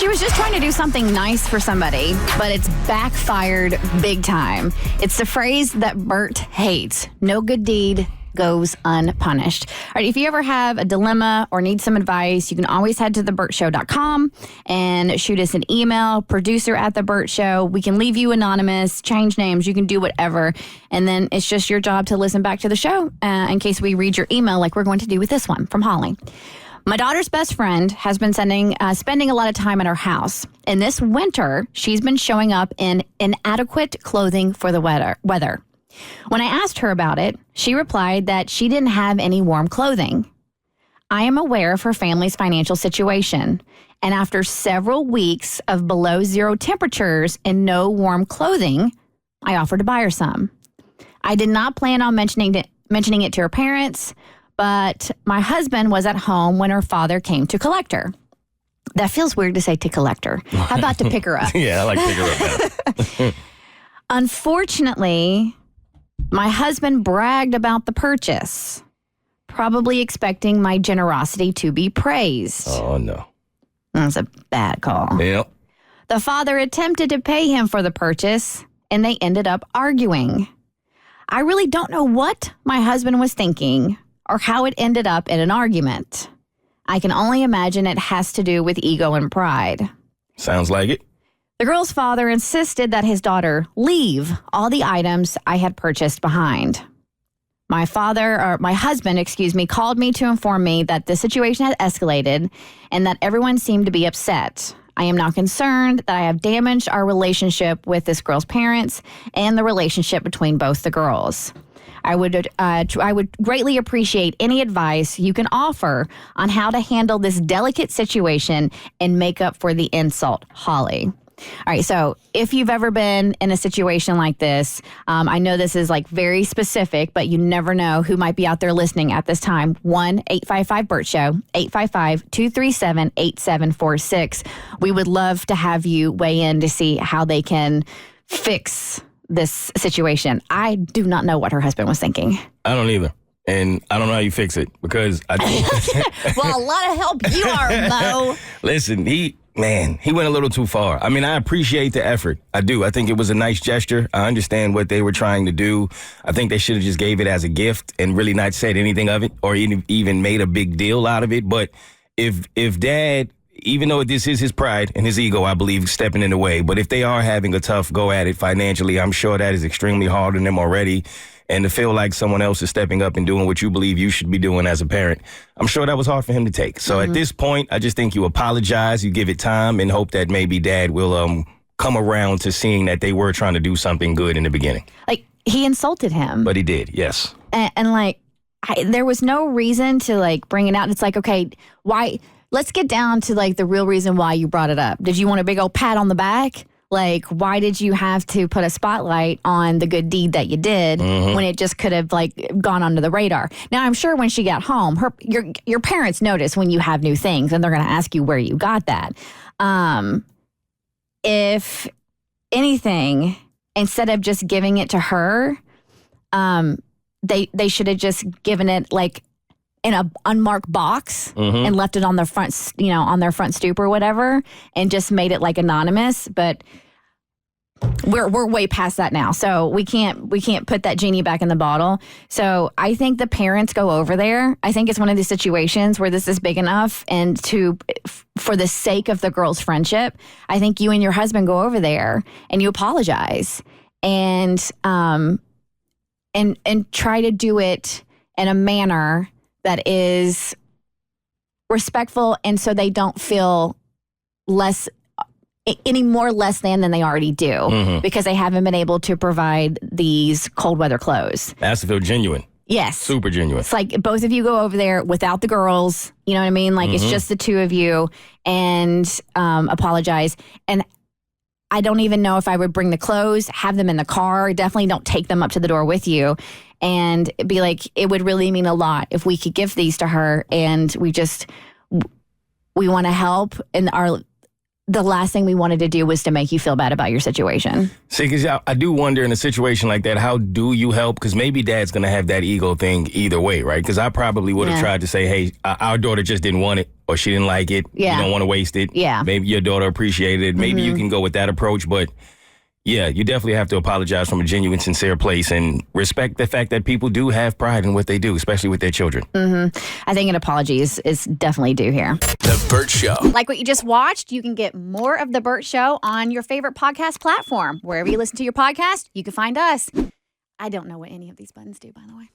She was just trying to do something nice for somebody, but it's backfired big time. It's the phrase that Bert hates. No good deed goes unpunished. All right, if you ever have a dilemma or need some advice, you can always head to thebertshow.com and shoot us an email, producer@thebertshow. We can leave you anonymous, change names, you can do whatever. And then it's just your job to listen back to the show in case we read your email like we're going to do with this one from Holly. My daughter's best friend has been spending a lot of time at her house. And this winter, she's been showing up in inadequate clothing for the weather. When I asked her about it, she replied that she didn't have any warm clothing. I am aware of her family's financial situation, and after several weeks of below zero temperatures and no warm clothing, I offered to buy her some. I did not plan on mentioning it to her parents, but my husband was at home when her father came to collect her. That feels weird to say to collect her. How about to pick her up? Yeah, I like pick her up better. Unfortunately, my husband bragged about the purchase, probably expecting my generosity to be praised. Oh, no. That's a bad call. Yep. The father attempted to pay him for the purchase, and they ended up arguing. I really don't know what my husband was thinking or how it ended up in an argument. I can only imagine it has to do with ego and pride. Sounds like it. The girl's father insisted that his daughter leave all the items I had purchased behind. My husband, called me to inform me that the situation had escalated and that everyone seemed to be upset. I am now concerned that I have damaged our relationship with this girl's parents and the relationship between both the girls. I would greatly appreciate any advice you can offer on how to handle this delicate situation and make up for the insult, Holly. All right, so if you've ever been in a situation like this, I know this is like very specific, but you never know who might be out there listening at this time. 1-855-BERT-SHOW, 855-237-8746. We would love to have you weigh in to see how they can fix this situation. I do not know what her husband was thinking. I don't either. And I don't know how you fix it because I think... Well, a lot of help you are, Mo. Listen, he went a little too far. I mean, I appreciate the effort. I do. I think it was a nice gesture. I understand what they were trying to do. I think they should have just gave it as a gift and really not said anything of it or even made a big deal out of it. But if Dad, even though this is his pride and his ego, I believe, stepping in the way, but if they are having a tough go at it financially, I'm sure that is extremely hard on them already. And to feel like someone else is stepping up and doing what you believe you should be doing as a parent, I'm sure that was hard for him to take. So at this point, I just think you apologize, you give it time, and hope that maybe Dad will come around to seeing that they were trying to do something good in the beginning. Like, he insulted him. But he did, yes. And there was no reason to, bring it out. It's like, okay, why? Let's get down to, the real reason why you brought it up. Did you want a big old pat on the back? Why did you have to put a spotlight on the good deed that you did when it just could have, gone under the radar? Now, I'm sure when she got home, your parents notice when you have new things, and they're going to ask you where you got that. If anything, instead of just giving it to her, they should have just given it, in a unmarked box and left it on their front, on their front stoop or whatever, and just made it anonymous. But we're way past that now, so we can't put that genie back in the bottle. So I think the parents go over there. I think it's one of these situations where this is big enough, and for the sake of the girl's friendship, I think you and your husband go over there and you apologize and try to do it in a manner that is respectful, and so they don't feel any more less than they already do because they haven't been able to provide these cold weather clothes. It has to feel genuine. Yes. Super genuine. It's like both of you go over there without the girls, you know what I mean? It's just the two of you, and apologize. And I don't even know if I would bring the clothes, have them in the car. Definitely don't take them up to the door with you. And be like, it would really mean a lot if we could give these to her, and we want to help, and the last thing we wanted to do was to make you feel bad about your situation. See, because I do wonder in a situation like that, how do you help? Because maybe dad's going to have that ego thing either way, right? Because I probably would have tried to say, hey, our daughter just didn't want it or she didn't like it. Yeah. You don't want to waste it. Yeah. Maybe your daughter appreciated it. Maybe you can go with that approach. But yeah, you definitely have to apologize from a genuine, sincere place and respect the fact that people do have pride in what they do, especially with their children. I think an apology is definitely due here. The Bert Show. Like what you just watched, you can get more of The Bert Show on your favorite podcast platform. Wherever you listen to your podcast, you can find us. I don't know what any of these buttons do, by the way.